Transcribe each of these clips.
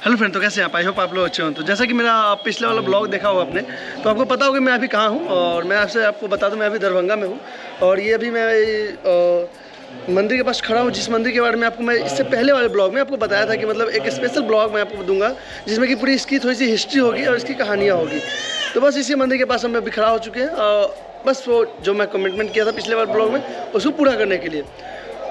Hello friend, तो कैसे हैं आप? आई होप आप लोग अच्छे हों। तो जैसा कि मेरा पिछले वाला ब्लॉग देखा होगा आपने, तो आपको पता होगा मैं अभी कहाँ हूँ। और मैं आपको बता दूँ, मैं अभी दरभंगा में हूँ। और ये अभी मैं मंदिर के पास खड़ा हूँ, जिस मंदिर के बारे में आपको मैं इससे पहले वाले ब्लॉग में आपको बताया था कि मतलब एक स्पेशल ब्लॉग मैं आपको दूंगा जिसमें कि पूरी इसकी थोड़ी सी हिस्ट्री होगी और इसकी कहानियाँ होगी। तो बस इसी मंदिर के पास हम अभी खड़ा हो चुके हैं, बस वो जो मैं कमिटमेंट किया था पिछले वाले ब्लॉग में उसको पूरा करने के लिए।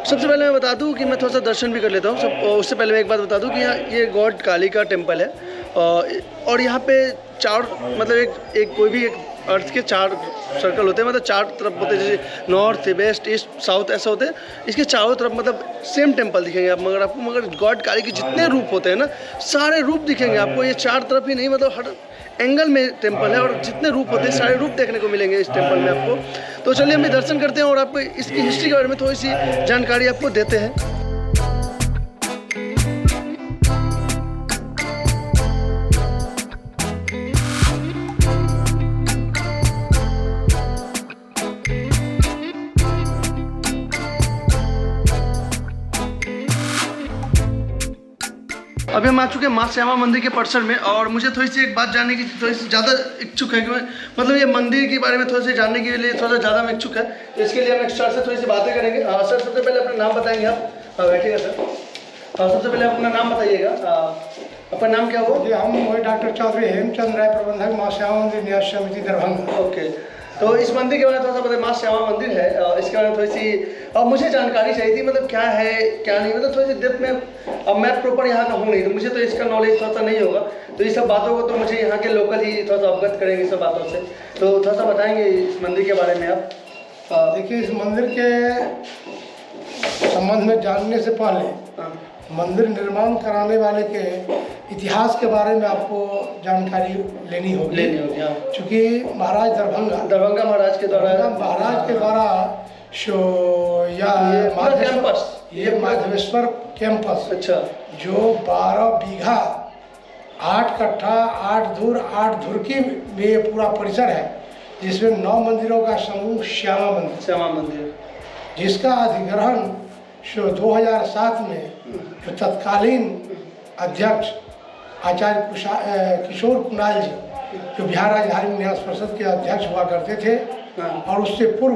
सबसे पहले मैं बता दूं कि मैं थोड़ा सा दर्शन भी कर लेता हूं। उससे पहले मैं एक बात बता दूं कि यहाँ ये गॉड काली का टेम्पल है। और यहाँ पे चार मतलब एक कोई भी एक अर्थ के चार सर्कल होते हैं, मतलब चार तरफ होते हैं, जैसे नॉर्थ वेस्ट ईस्ट साउथ ऐसा होते हैं। इसके चारों तरफ मतलब सेम टेम्पल दिखेंगे आप, मगर गॉड काली के जितने रूप होते हैं ना, सारे रूप दिखेंगे आपको। ये चार तरफ ही नहीं, मतलब हर एंगल में टेम्पल है और जितने रूप होते हैं सारे रूप देखने को मिलेंगे इस टेम्पल में आपको। तो चलिए हम भी दर्शन करते हैं और आपको इसकी हिस्ट्री के बारे में थोड़ी सी जानकारी आपको देते हैं। अभी हम आ चुके हैं माँ श्यामा मंदिर के परिसर में। और मुझे थोड़ी सी एक बात जानने की थोड़ी सी ज़्यादा इच्छुक है कि मैं मतलब ये मंदिर के बारे में थोड़ा सा जानने के लिए थोड़ा सा ज़्यादा मैं इच्छुक है। तो इसके लिए हम सर से थोड़ी सी बातें करेंगे। सर, सबसे पहले अपना नाम बताएंगे आप? बैठिएगा सर। सबसे पहले अपना नाम बताइएगा, अपना नाम क्या हो? हम वही डॉक्टर चौधरी हेमचंद राय, प्रबंधक माँ श्यामा मंदिर न्यास समिति दरभंगा। ओके, तो इस मंदिर के बारे में थोड़ा सा बताइए। माँ श्यामा मंदिर है, इसके बारे में थोड़ी सी मुझे जानकारी चाहिए थी, मतलब क्या है क्या नहीं, मतलब थोड़ी सी डेप्थ में। अब मैं प्रॉपर यहाँ का हूँ नहीं, तो मुझे तो इसका नॉलेज थोड़ा सा नहीं होगा। तो ये सब बातों को तो मुझे यहाँ के लोकल ही थोड़ा सा अवगत करेंगे सब बातों से। तो थोड़ा सा बताएंगे इस मंदिर के बारे में आप? देखिए, इस मंदिर के संबंध में जानने से पहले मंदिर निर्माण कराने वाले के इतिहास के बारे में आपको जानकारी लेनी होगी। चूँकि महाराज दरभंगा महाराज के द्वारा ये माधवेश्वर कैंपस, अच्छा, जो 12 बीघा 8 कट्ठा 8 धुर की में पूरा परिसर है, जिसमें 9 मंदिरों का समूह श्यामा मंदिर, जिसका अधिग्रहण 2007 में जो तत्कालीन अध्यक्ष आचार्य किशोर कुणाल जी, जो बिहार राज्य धार्मिक न्यास परिषद के अध्यक्ष हुआ करते थे, और उससे पूर्व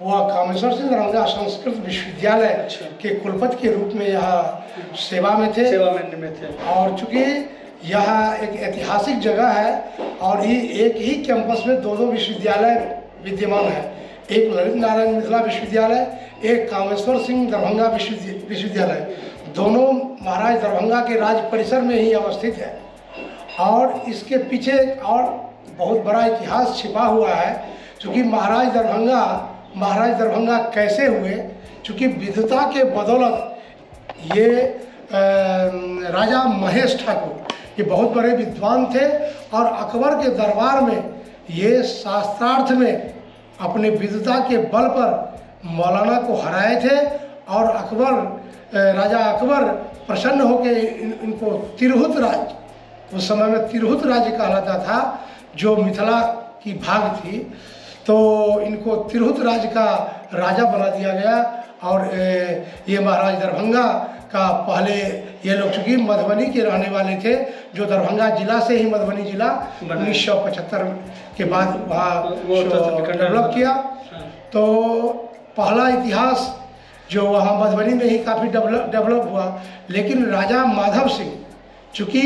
वह कामेश्वर सिंह दरभंगा संस्कृत विश्वविद्यालय के कुलपति के रूप में यहाँ सेवा में थे। और चूँकि यह एक ऐतिहासिक जगह है और ये एक ही कैंपस में 2 विश्वविद्यालय विद्यमान है, एक ललित नारायण मिथिला विश्वविद्यालय, एक कामेश्वर सिंह दरभंगा विश्वविद्यालय। दोनों महाराज दरभंगा के राज परिसर में ही अवस्थित है। और इसके पीछे और बहुत बड़ा इतिहास छिपा हुआ है। क्योंकि महाराज दरभंगा कैसे हुए, क्योंकि विद्वता के बदौलत ये राजा महेश ठाकुर, ये बहुत बड़े विद्वान थे और अकबर के दरबार में ये शास्त्रार्थ में अपने विद्वता के बल पर मौलाना को हराए थे। और राजा अकबर प्रसन्न होकर इनको तिरहुत राज्य, उस समय में तिरहुत राज्य कहलाता था, जो मिथिला की भाग थी, तो इनको तिरहुत राज्य का राजा बना दिया गया। और ये महाराज दरभंगा का पहले ये लोग चूँकि मधुबनी के रहने वाले थे, जो दरभंगा जिला से ही मधुबनी जिला 1975 के बाद वहाँ डेवलप किया। तो पहला इतिहास जो वहाँ मधुबनी में ही काफ़ी डेवलप हुआ। लेकिन राजा माधव सिंह, चूँकि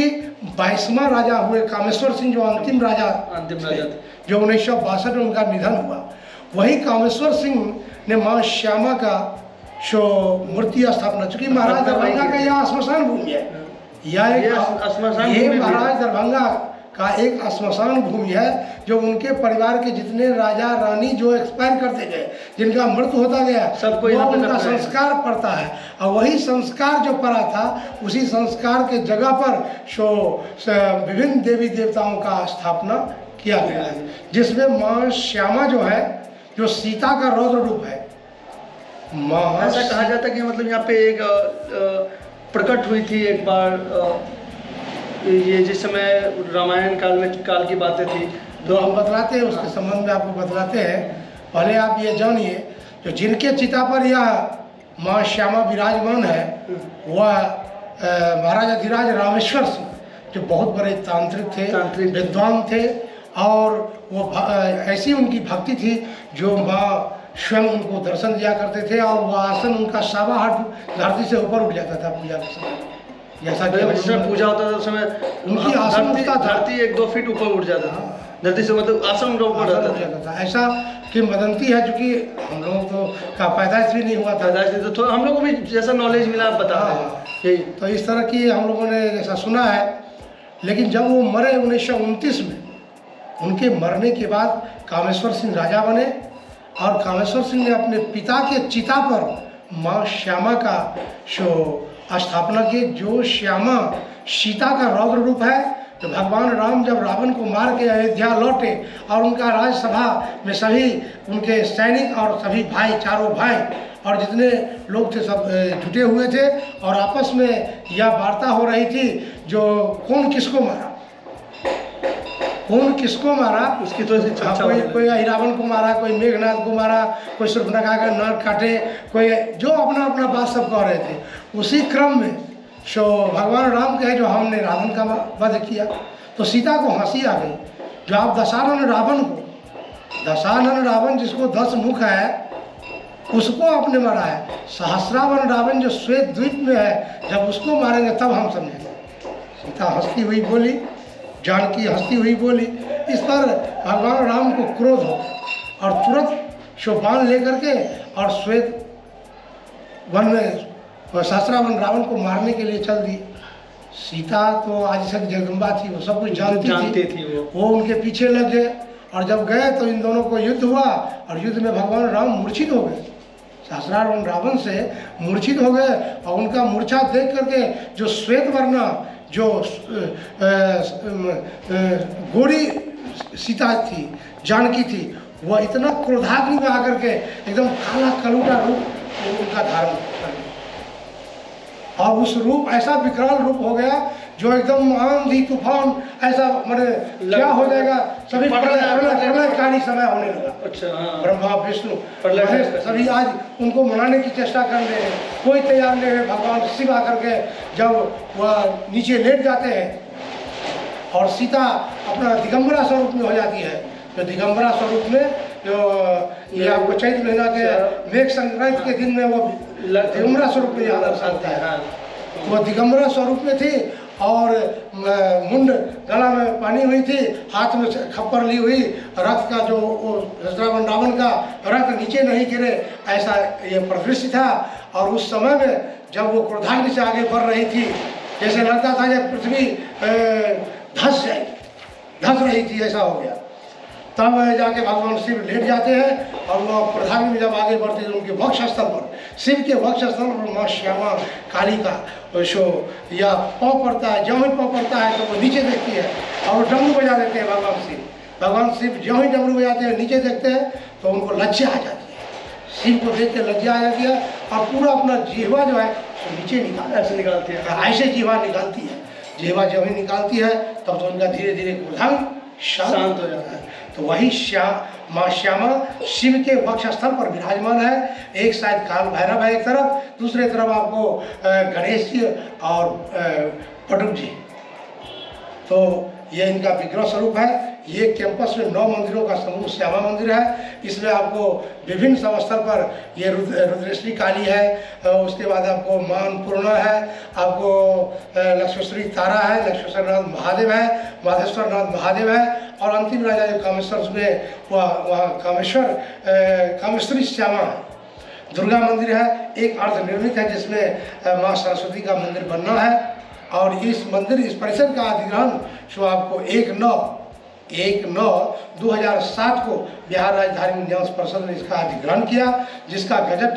22वां राजा हुए, कामेश्वर सिंह जो अंतिम राजा जो 1962 में उनका निधन हुआ, वही कामेश्वर सिंह ने माँ श्यामा का मूर्ति स्थापना, चूँकि महाराज दरभंगा का यह श्मशान भूमि है, ये महाराज दरभंगा का एक श्मशान भूमि है, जो उनके परिवार के जितने राजा रानी जो एक्सपायर करते गए, जिनका मृत्यु होता गया, सबको उनका संस्कार पड़ता है। और वही संस्कार जो पड़ा था, उसी संस्कार के जगह पर विभिन्न देवी देवताओं का स्थापना किया गया है, जिसमें माँ श्यामा जो है, जो सीता का रौद्र रूप है। ऐसा कहा जाता है कि मतलब यहाँ पे एक प्रकट हुई थी एक बार, ये जिस समय रामायण काल की बातें थी। तो हम बतलाते हैं, उसके संबंध में आपको बतलाते हैं। पहले आप ये जानिए, जो जिनके चिता पर यह माँ श्यामा विराजमान है, वह महाराज अधिराज रामेश्वर सिंह जो बहुत बड़े तांत्रिक थे, विद्वान थे, और वो ऐसी उनकी भक्ति थी जो माँ स्वयं उनको दर्शन दिया करते थे, और वो आसन उनका 7 हाथ धरती से ऊपर उठ जाता था पूजा के समय। जैसा कि जिसमें पूजा होता था उस समय उनकी आसन धरती 1-2 फीट ऊपर उठ जाता था, धरती से मतलब आसन उनका ऊपर जाता था। ऐसा किंवदंती है, क्योंकि हम लोगों को का पैदाइश भी नहीं हुआ था, तो हम लोगों को भी जैसा नॉलेज मिला आप बता रहे हैं। तो इस तरह की हम लोगों ने जैसा सुना है। लेकिन जब वो मरे 1929 में, उनके मरने के बाद कामेश्वर सिंह राजा बने, और कामेश्वर सिंह ने अपने पिता के चिता पर माँ श्यामा का स्थापना की, जो श्यामा सीता का रौद्र रूप है। तो भगवान राम जब रावण को मार के अयोध्या लौटे और उनका राज्यसभा में सभी उनके सैनिक और सभी भाई, चारों भाई और जितने लोग थे सब जुटे हुए थे, और आपस में यह वार्ता हो रही थी जो कौन किसको मारा, कौन किसको मारा उसकी तो कोई रावण को मारा, कोई मेघनाथ को मारा, कोई सूर्पनखा का नाक काटे, कोई जो अपना अपना बात सब कह रहे थे। उसी क्रम में सो भगवान राम कहे जो हमने रावण का वध किया, तो सीता को हंसी आ गई। जो आप दशानन रावण को, दशानन रावण जिसको 10 मुख है, उसको आपने मारा है। सहस्रावन रावण जो श्वेत द्वीप में है, जब उसको मारेंगे तब हम समझेंगे। सीता हंसती हुई बोली, जानकी हंसती हुई बोली। इस पर भगवान राम को क्रोध हो और तुरंत शोभान लेकर के और श्वेत वन में सहस्रावन रावण को मारने के लिए चल दी। सीता तो आज तक जगदम्बा थी, वो सब कुछ जानती थी। वो उनके पीछे लग गए, और जब गए तो इन दोनों को युद्ध हुआ, और युद्ध में भगवान राम मूर्छित हो गए, सहस्रावन रावण से मूर्छित हो गए। और उनका मूर्छा देख करके जो श्वेत वर्णा जो गोरी सीता थी, जानकी थी, वह इतना क्रोधाग्नि में आकर के एकदम काला कलूटा रूप उनका धारण कर लिया, और उस रूप ऐसा विकराल रूप हो गया जो एकदम आंधी तूफान ऐसा माने क्या हो जाएगा, सभी प्रलयकारी समय होने लगा। अच्छा, ब्रह्मा विष्णु सभी आज उनको मनाने की चेष्टा कर रहे हैं, कोई तैयार नहीं है। भगवान शिव आकर के जब वह नीचे लेट जाते हैं और सीता अपना दिगंबरा स्वरूप में हो जाती है, तो दिगंबरा स्वरूप में जो ये आपको चैत्र महीना के मेघ संक्रांति के दिन में वो दिगंबरा स्वरूप में याद आता है। वो दिगंबरा स्वरूप में थी, और मुंड गला में पानी हुई थी, हाथ में खप्पर ली हुई, रथ का जो रावण का रथ नीचे नहीं गिरे, ऐसा ये परिदृश्य था। और उस समय में जब वो क्रोधाग्नि से आगे बढ़ रही थी, जैसे लगता था जब पृथ्वी धस रही थी, ऐसा हो गया। तब जाके भगवान शिव लेट जाते हैं, और वो क्रोधाग्नि में जब आगे बढ़ते हैं, उनके वक्ष स्थल पर, शिव के वक्ष स्थल पर माँ श्यामा काली का शो या पाँव पड़ता है। ज्यों ही पाँव पड़ता है तो वो नीचे देखती है, और वो डमरू बजा देते हैं भगवान शिव ज्यों ही डमरू बजाते हैं, नीचे देखते हैं तो उनको लज्जा आ जाती है। शिव को देख के लज्जा आ जाती है, और पूरा अपना जीवा जो है तो नीचे निकालती है, ऐसे जीवा निकालती है। जीवा जब ही निकालती है तब तो उनका धीरे धीरे क्रोधाग्नि शांत हो जाता है। तो वही माँ श्यामा शिव के वक्ष स्थल पर विराजमान है। एक साइड काल भैरव है एक तरफ, दूसरे तरफ आपको गणेश जी और पटुक जी। तो ये इनका विग्रह स्वरूप है। ये कैंपस में 9 मंदिरों का समूह श्यामा मंदिर है। इसमें आपको विभिन्न समस्तर पर ये रुद्रेश्वरी काली है, उसके बाद आपको मां अन्नपूर्णा है, आपको लक्ष्मेश्वरी तारा है, लक्ष्मेश्वरनाथ महादेव है, माधेश्वरनाथ महादेव है, और अंतिम राजा जो कामेश्वर में वह कामेश्वरी श्यामा है। दुर्गा मंदिर है, एक अर्ध निर्मित है जिसमें माँ सरस्वती का मंदिर बनना है। और इस परिसर का अधिग्रहण जो आपको 1/9/2007 को बिहार राज्य धार्मिक न्यास परिषद ने इसका अधिग्रहण किया, जिसका गजट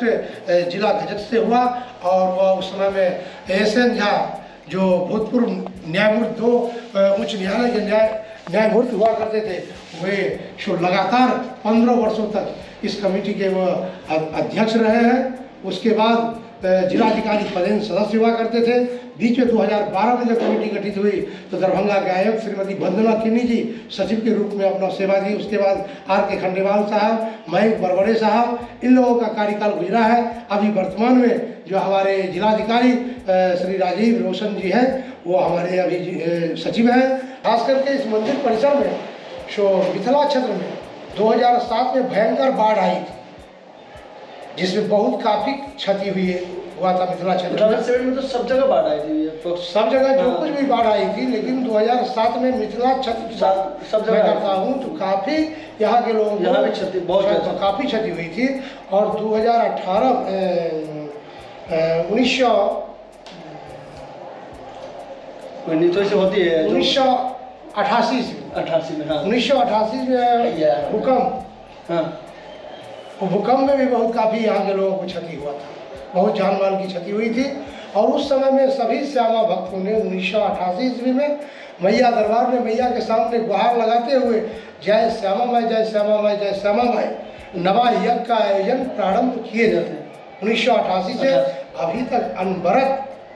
जिला गजट से हुआ। और वह उस समय में एस.एन. झा जो भूतपूर्व न्यायमूर्ति 2 उच्च न्यायालय के न्यायमूर्ति हुआ करते थे, वे जो लगातार 15 वर्षों तक इस कमेटी के वह अध्यक्ष रहे हैं। उसके बाद जिलाधिकारी पदेन सदस्य हुआ करते थे। बीच में 2012 में जब कमेटी गठित हुई तो दरभंगा के आयुक्त श्रीमती वंदना किन्नी जी सचिव के रूप में अपना सेवा दी। उसके बाद R.K. खंडेवाल साहब, मयंक बरवड़े साहब, इन लोगों का कार्यकाल गुजरा है। अभी वर्तमान में जो हमारे जिलाधिकारी श्री राजीव रोशन जी हैं वो हमारे अभी सचिव हैं। खास करके इस मंदिर परिसर में जो मिथिला क्षेत्र में 2007 में भयंकर बाढ़ आई थी, जिसमें बहुत काफ़ी क्षति हुआ था मिथिला क्षेत्र में। तो सब जगह बाढ़ आई थी, तो सब जगह जो कुछ भी बाढ़ आई थी, लेकिन 2007 में मिथिला क्षेत्र सब जगह करता हूँ तो काफ़ी यहाँ के लोगों यहाँ भी क्षति बहुत काफ़ी क्षति हुई थी। और 1988 में 1988 में भूकंप में भी बहुत काफ़ी यहाँ के लोगों को क्षति हुआ था, बहुत जान माल की क्षति हुई थी। और उस समय में सभी श्यामा भक्तों ने 1988 ईस्वी में मैया दरबार में मैया के सामने गुहार लगाते हुए जय श्यामा माई, जय श्यामा माई, जय श्यामा माई नवा यज्ञ का आयोजन प्रारंभ किए जाते हैं। 1988 से अभी तक अनवरत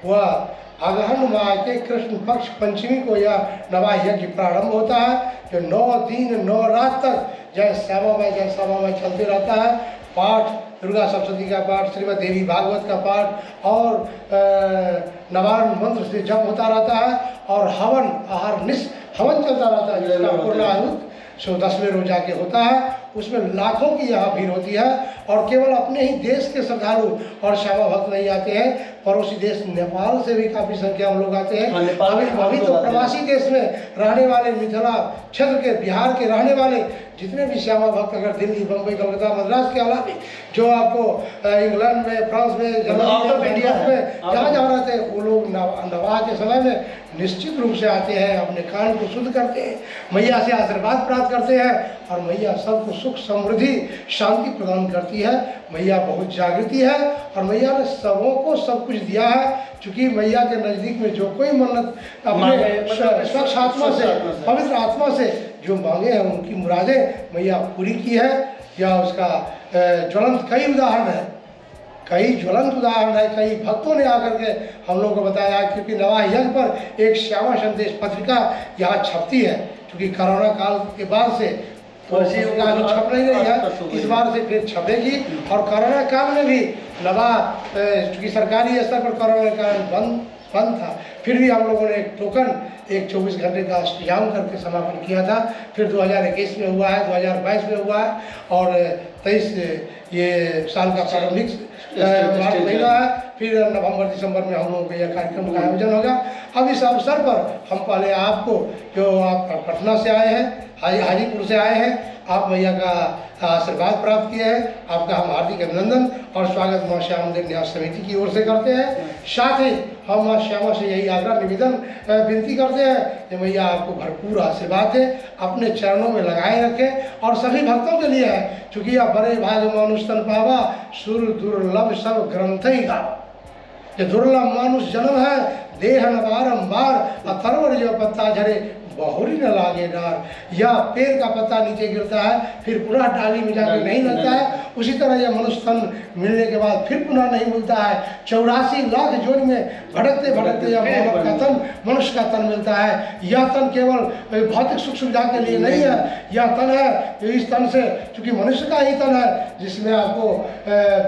हुआ अगहन माह के कृष्ण पक्ष पंचमी को यह नवा यज्ञ प्रारंभ होता है, जो 9 दिन 9 रात तक जय श्यामा माई, जय श्यामा माई चलते रहता है। पाठ दुर्गा सप्तशती का पाठ, श्रीमद् देवी भागवत का पाठ और नवारण मंत्र से जप होता रहता है। और हवन आहार हवन चलता रहता है, जिसका पूर्णाहुत 10वें रोजा के होता है। उसमें लाखों की यहाँ भीड़ होती है। और केवल अपने ही देश के श्रद्धालु और श्यामा भक्त नहीं आते हैं, पड़ोसी देश नेपाल से भी काफ़ी संख्या में लोग आते हैं। अभी तो प्रवासी देश में रहने वाले, मिथिला क्षेत्र के, बिहार के रहने वाले जितने भी श्यामा भक्त अगर दिल्ली, बम्बई, कलकत्ता, मद्रास के अलावा जो आपको इंग्लैंड में, फ्रांस में, जर्मनी में जहाँ जहाँ रहते हैं, वो लोग नवाह के समय में निश्चित रूप से आते हैं, अपने कान को शुद्ध करते हैं, मैया से आशीर्वाद प्राप्त करते हैं। और मैया सबको सुख, समृद्धि, शांति प्रदान करती है। मैया बहुत जागृति है और मैया ने सबों को सब कुछ दिया है। चूँकि मैया के नज़दीक में जो कोई मन्नत अपने स्वच्छ आत्मा से, पवित्र आत्मा से जो मांगे हैं, उनकी मुरादें मैया पूरी की है। या उसका ज्वलंत कई उदाहरण है, कई ज्वलंत उदाहरण है। कई भक्तों ने आकर के हम लोगों को बताया, क्योंकि नवाह यज्ञ पर एक श्यामा संदेश पत्रिका यहाँ छपती है। क्योंकि कोरोना काल के बाद से तो छप नहीं रही है, इस बार से फिर छपेगी। और कोरोना काल में भी नवाह, चूँकि सरकारी स्तर पर कोरोना काल बंद था, फिर भी हम लोगों ने एक टोकन, एक 24 घंटे का अष्टयाम करके समापन किया था। फिर 2021 में हुआ है, 2022 में हुआ है और 23 ये साल का प्रारंभिक मार्च महीना है। फिर नवंबर दिसंबर में हम लोगों का यह कार्यक्रम का आयोजन होगा। अब इस अवसर पर हम पहले आपको, जो आप पटना से आए हैं, हाजीपुर से आए हैं, आप मैया का आशीर्वाद प्राप्त किए हैं, आपका हम हार्दिक अभिनंदन और स्वागत माँ श्यामा मंदिर न्यास समिति की ओर से करते हैं। साथ ही हम माँ श्यामा से यही आग्रह निवेदन विनती करते हैं कि मैया आपको भरपूर आशीर्वाद है, अपने चरणों में लगाए रखें। और सभी भक्तों के लिए है, चूँकि आप बड़े भाग मानुष तन पावा, सुर दुर्लभ सब ग्रंथ ही गावा। ये दुर्लभ मानुष जन्म है, देह न बारंबार, अथर्वर जो पत्ता झरे बहुरी न लागे डार। या पेड़ का पत्ता नीचे गिरता है, फिर पुनः डाली में जाकर नहीं लगता है, उसी तरह यह मनुष्य तन मिलने के बाद फिर पुनः नहीं मिलता है। 84 लाख जोड़ी में भटकते भटकते यह मानव का तन, मनुष्य का तन मिलता है। यह तन केवल भौतिक सुख सुविधा के लिए नहीं है, यह तन है जो इस तन से, चूँकि मनुष्य का ही तन है जिसमें आपको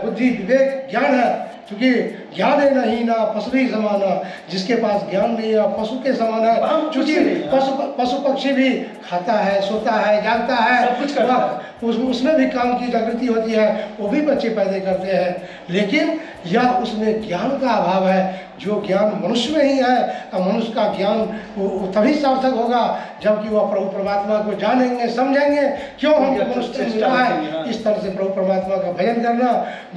बुद्धि, विवेक, ज्ञान है। क्योंकि ज्ञान है नहीं ना पशु ही समान है, जिसके पास ज्ञान नहीं है पशु के समान है। क्योंकि पशु पक्षी भी खाता है, सोता है, जागता है, उसमें भी काम की जागृति होती है, वो भी बच्चे पैदा करते हैं। लेकिन यह उसमें ज्ञान का अभाव है। जो ज्ञान मनुष्य में ही है, मनुष्य का ज्ञान तभी सार्थक होगा जबकि वह प्रभु परमात्मा को जानेंगे, समझेंगे क्यों हमको मनुष्य से मिला है। इस तरह से प्रभु परमात्मा का भजन करना,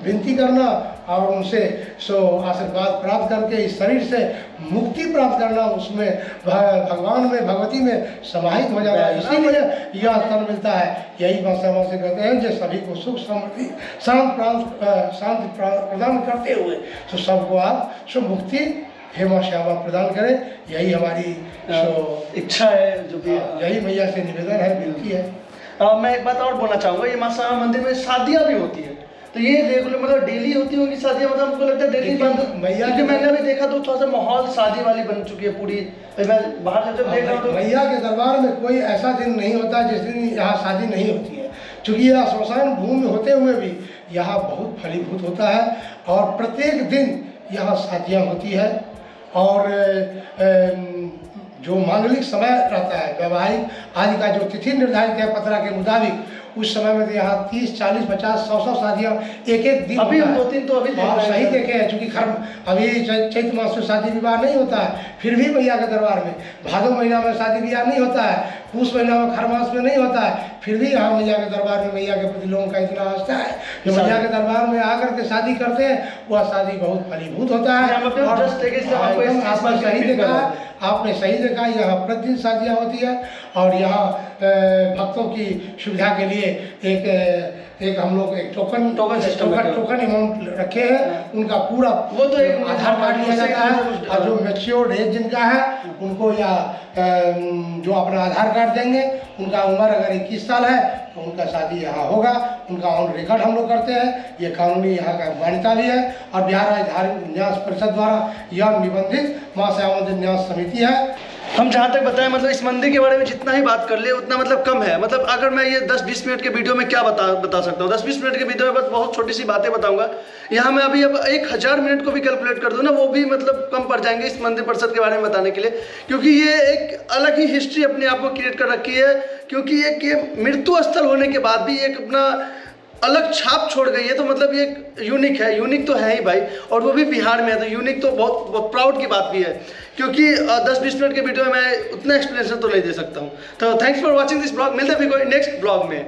विनती करना और उनसे आशीर्वाद प्राप्त करके इस शरीर से मुक्ति प्राप्त करना, उसमें भगवान में, भगवती में समाहित हो जाना, इसीलिए यह तन मिलता है। यही बात श्यामा से कहते हैं, जो सभी को सुख, समृद्धि, शांति प्रदान करते हुए तो सबको आप मुक्ति हे माँ श्यामा प्रदान करें। यही हमारी इच्छा है, जो भी यही मैया से निवेदन है, विनती है। मैं एक बात और बोलना चाहूँगा, ये माँ श्यामा मंदिर में शादियाँ भी होती है, तो ये रेगुलर मतलब डेली होती होंगी शादियाँ, मतलब हमको लगता है डेली बंद, क्योंकि मैंने अभी देखा तो थोड़ा सा माहौल शादी वाली बन चुकी है पूरी। मैं बाहर जब देख रहा हूँ तो मैया के दरबार में कोई ऐसा दिन नहीं होता जिस दिन यहाँ शादी नहीं होती है, क्योंकि यह श्मशान भूमि होते हुए भी यहाँ बहुत फलीभूत होता है और प्रत्येक दिन यहाँ शादियाँ होती है। और जो मांगलिक समय रहता है वैवाहिक आदि का जो तिथि निर्धारित है पत्रा के मुताबिक, उस समय में तो यहाँ 30, 40, 50, 100 शादियाँ एक दिन अभी हम 2-3 तो अभी सही देखे हैं, चूँकि अभी चैत्र मास में शादी विवाह नहीं होता है, फिर भी मैया के दरबार में भादो महीना में शादी विवाह नहीं होता है, पूस महीना में खरमास में नहीं होता है, फिर भी यहाँ मैया के दरबार में मैया के प्रति लोगों का इतना आस्था है जो मैया के दरबार में आकर के शादी करते हैं, वह शादी बहुत फलीभूत होता है। आपने सही देखा, यहाँ प्रतिदिन शादियाँ होती है और यहाँ भक्तों की सुविधा के लिए एक हम लोग एक टोकन अमाउंट रखे हैं, उनका पूरा वो तो एक आधार कार्ड लिया जाता है और जो मैच्योर्ड एज जिनका है उनको या जो अपना आधार कार्ड देंगे, उनका उम्र अगर 21 साल है तो उनका शादी यहाँ होगा, उनका ऑन रिकॉर्ड हम लोग करते हैं। ये कानूनी यहाँ का मान्यता भी है और बिहार राज्य धार्मिक न्यास परिषद द्वारा यह निबंधित मां से आमंत्रित न्यास समिति है। हम जहाँ तक बताएं मतलब इस मंदिर के बारे में जितना ही बात कर ले उतना मतलब कम है। मतलब अगर मैं ये 10-20 मिनट के वीडियो में क्या बता सकता हूँ, 10-20 मिनट के वीडियो में बस बहुत छोटी सी बातें बताऊंगा। यहाँ मैं अभी अब 1000 मिनट को भी कैलकुलेट कर दूँ ना, वो भी मतलब कम पड़ जाएंगे इस मंदिर परिषद के बारे में बताने के लिए, क्योंकि ये एक अलग ही हिस्ट्री अपने आप को क्रिएट कर रखी है। क्योंकि एक ये मृत्यु स्थल होने के बाद भी एक अपना अलग छाप छोड़ गई है, तो मतलब ये यूनिक है, यूनिक तो है ही भाई, और वो भी बिहार में है, तो यूनिक तो बहुत प्राउड की बात भी है। क्योंकि 10-20 मिनट के वीडियो में मैं उतना एक्सप्लेनेशन तो नहीं दे सकता हूँ। तो thanks for watching this blog, मिलते हैं फिर कोई नेक्स्ट ब्लॉग में।